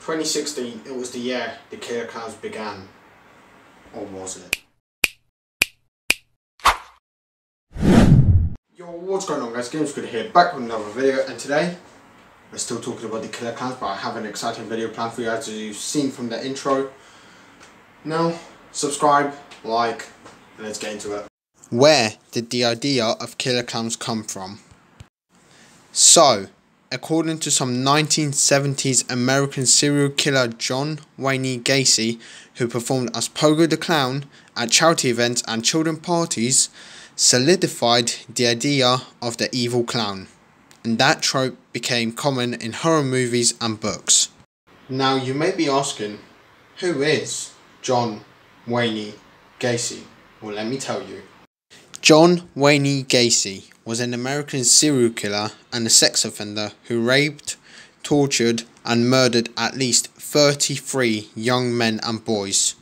2016, it was the year the killer clowns began. Or was it? Yo, what's going on guys, Games Good here, back with another video, and today we're still talking about the killer clowns, but I have an exciting video planned for you as you've seen from the intro. Now, subscribe, like, and let's get into it. Where did the idea of killer clowns come from? So, according to some 1970s American serial killer John Wayne Gacy, who performed as Pogo the Clown at charity events and children parties, solidified the idea of the evil clown, and that trope became common in horror movies and books. Now you may be asking, who is John Wayne Gacy? Well, let me tell you. John Wayne Gacy was an American serial killer and a sex offender who raped, tortured and murdered at least 33 young men and boys.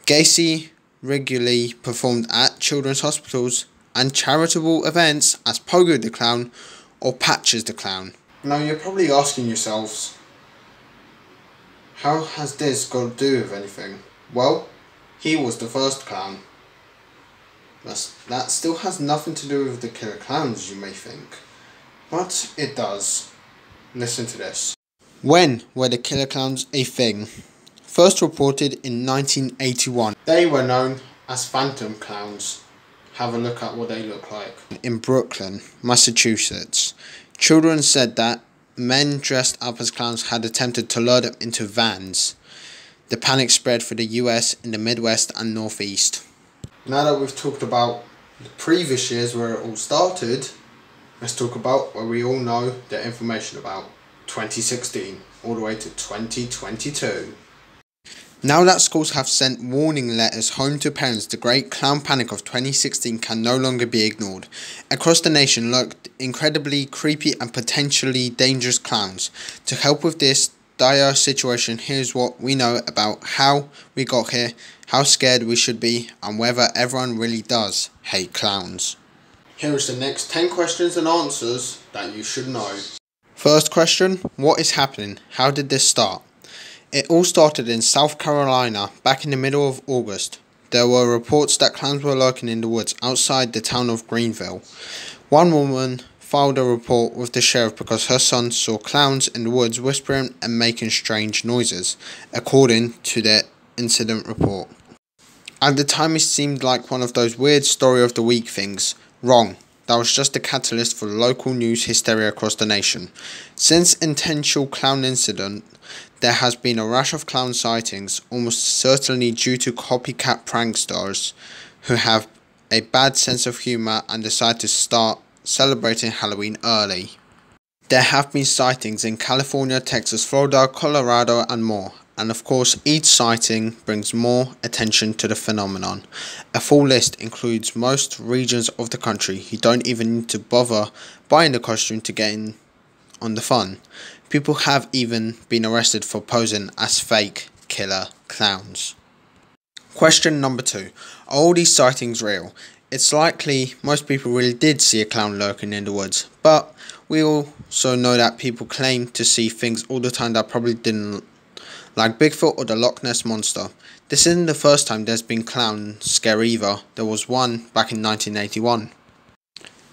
Gacy regularly performed at children's hospitals and charitable events as Pogo the Clown or Patches the Clown. Now you're probably asking yourselves, how has this got to do with anything? Well, he was the first clown. That still has nothing to do with the killer clowns, you may think. But it does. Listen to this. When were the killer clowns a thing? First reported in 1981. They were known as phantom clowns. Have a look at what they look like. In Brooklyn, Massachusetts, children said that men dressed up as clowns had attempted to lure them into vans. The panic spread through the US in the Midwest and Northeast. Now that we've talked about the previous years where it all started, let's talk about where we all know the information about 2016 all the way to 2022. Now that schools have sent warning letters home to parents, the great clown panic of 2016 can no longer be ignored. Across the nation lurked incredibly creepy and potentially dangerous clowns. To help with this dire situation, here's what we know about how we got here, how scared we should be, and whether everyone really does hate clowns. Here is the next 10 questions and answers that you should know. First question, what is happening? How did this start? It all started in South Carolina back in the middle of August. There were reports that clowns were lurking in the woods outside the town of Greenville. One woman filed a report with the sheriff because her son saw clowns in the woods whispering and making strange noises, according to the incident report. At the time it seemed like one of those weird story of the week things. Wrong. That was just a catalyst for local news hysteria across the nation. Since intentional clown incident, there has been a rash of clown sightings, almost certainly due to copycat pranksters who have a bad sense of humor and decide to start celebrating Halloween early. There have been sightings in California, Texas, Florida, Colorado and more. And of course, each sighting brings more attention to the phenomenon. A full list includes most regions of the country. You don't even need to bother buying the costume to get in on the fun. People have even been arrested for posing as fake killer clowns. Question number 2. Are all these sightings real? It's likely most people really did see a clown lurking in the woods, but we also know that people claim to see things all the time that probably didn't, like Bigfoot or the Loch Ness Monster. This isn't the first time there's been clown scare either. There was one back in 1981.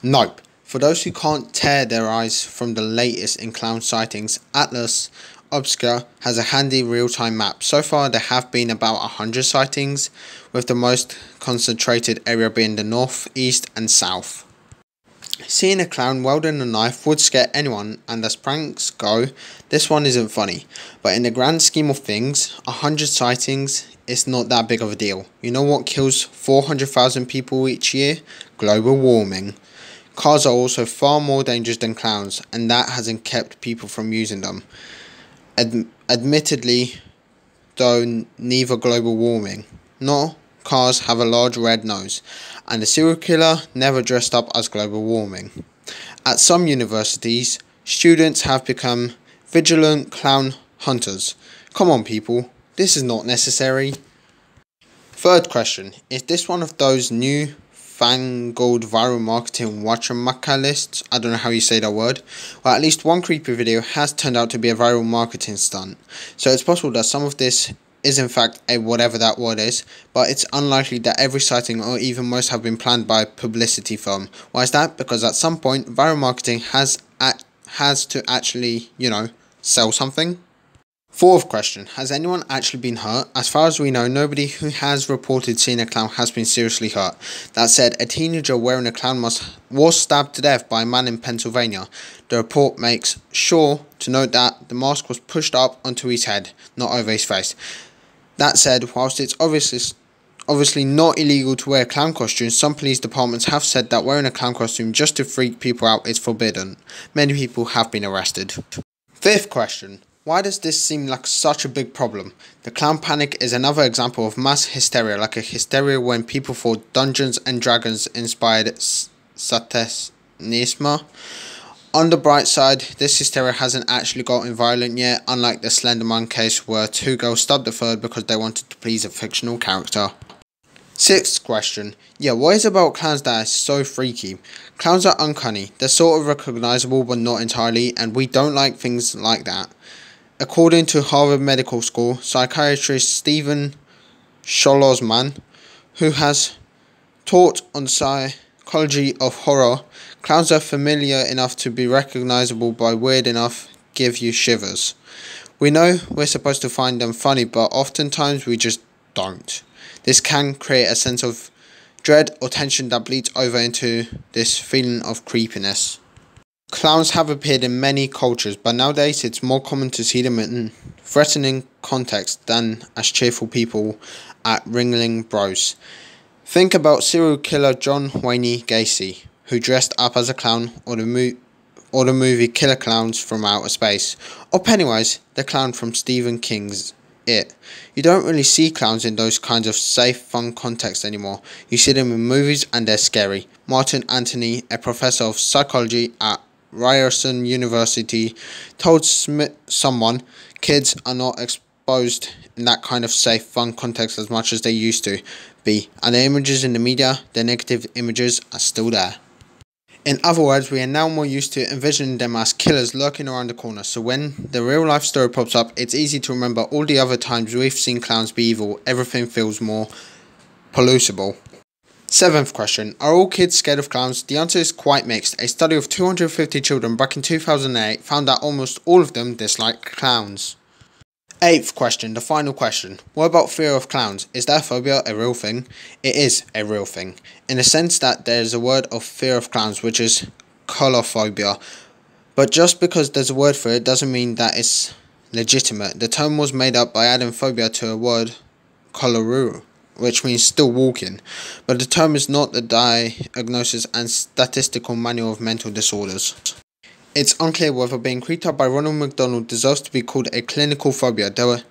Nope. For those who can't tear their eyes from the latest in clown sightings, Atlas Obscura has a handy real-time map. So far there have been about 100 sightings, with the most concentrated area being the north, east and south. Seeing a clown wielding a knife would scare anyone, and as pranks go, this one isn't funny. But in the grand scheme of things, 100 sightings is not that big of a deal. You know what kills 400,000 people each year? Global warming. Cars are also far more dangerous than clowns, and that hasn't kept people from using them. Admittedly, though, neither global warming nor cars have a large red nose, and the serial killer never dressed up as global warming. At some universities, students have become vigilant clown hunters. Come on people, this is not necessary. Third question, is this one of those new newfangled viral marketing whatchamacallists, I don't know how you say that word, well, at least one creepy video has turned out to be a viral marketing stunt. So it's possible that some of this is in fact a whatever that word is, but it's unlikely that every sighting or even most have been planned by a publicity firm. Why is that? Because at some point viral marketing has to actually, sell something. Fourth question, has anyone actually been hurt? As far as we know, nobody who has reported seeing a clown has been seriously hurt. That said, a teenager wearing a clown mask was stabbed to death by a man in Pennsylvania. The report makes sure to note that the mask was pushed up onto his head, not over his face. That said, whilst it's obviously not illegal to wear a clown costume, some police departments have said that wearing a clown costume just to freak people out is forbidden. Many people have been arrested. Fifth question. Why does this seem like such a big problem? The clown panic is another example of mass hysteria, like a hysteria when people thought Dungeons and Dragons inspired Satanism. On the bright side, this hysteria hasn't actually gotten violent yet, unlike the Slenderman case where two girls stabbed a third because they wanted to please a fictional character. Sixth question. Yeah, what is about clowns that is so freaky? Clowns are uncanny. They're sort of recognisable but not entirely, and we don't like things like that. According to Harvard Medical School psychiatrist Stephen Scholozman, who has taught on the psychology of horror, clowns are familiar enough to be recognisable but weird enough give you shivers. We know we're supposed to find them funny, but oftentimes we just don't. This can create a sense of dread or tension that bleeds over into this feeling of creepiness. Clowns have appeared in many cultures, but nowadays it's more common to see them in threatening context than as cheerful people at Ringling Bros. Think about serial killer John Wayne Gacy, who dressed up as a clown, or the movie Killer Clowns from Outer Space, or Pennywise, the clown from Stephen King's It. You don't really see clowns in those kinds of safe, fun contexts anymore. You see them in movies and they're scary. Martin Anthony, a professor of psychology at Ryerson University, told someone kids are not exposed in that kind of safe, fun context as much as they used to be, and the images in the media, the negative images, are still there. In other words, we are now more used to envisioning them as killers lurking around the corner, so when the real life story pops up, it's easy to remember all the other times we've seen clowns be evil. Everything feels more palatable. Seventh question. Are all kids scared of clowns? The answer is quite mixed. A study of 250 children back in 2008 found that almost all of them dislike clowns. Eighth question, the final question. What about fear of clowns? Is that phobia a real thing? It is a real thing, in the sense that there is a word of fear of clowns, which is colophobia. But just because there's a word for it doesn't mean that it's legitimate. The term was made up by adding phobia to a word, coloruru, which means still walking, but the term is not the Diagnosis and Statistical Manual of Mental Disorders. It's unclear whether being creeped out by Ronald McDonald deserves to be called a clinical phobia. There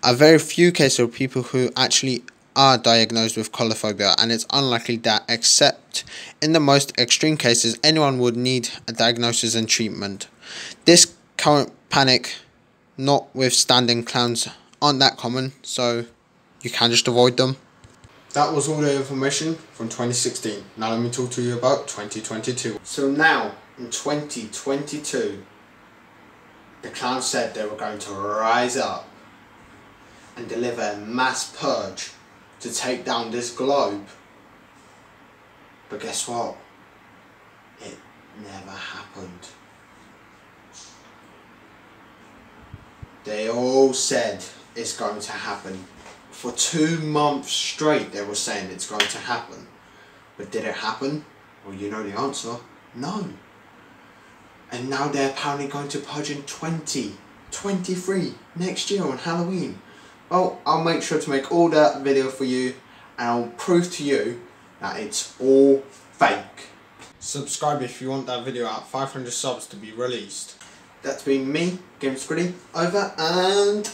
are very few cases of people who actually are diagnosed with colophobia, and it's unlikely that, except in the most extreme cases, anyone would need a diagnosis and treatment. This current panic, notwithstanding, clowns aren't that common, so you can just avoid them. That was all the information from 2016. Now let me talk to you about 2022. So now, in 2022, the clowns said they were going to rise up and deliver a mass purge to take down this globe. But guess what? It never happened. They all said it's going to happen. For 2 months straight they were saying it's going to happen. But did it happen? Well, you know the answer. No. And now they're apparently going to purge in 2023, next year on Halloween. Well, I'll make sure to make all that video for you, and I'll prove to you that it's all fake. Subscribe if you want that video at 500 subs to be released. That's been me, Games Gritty, over and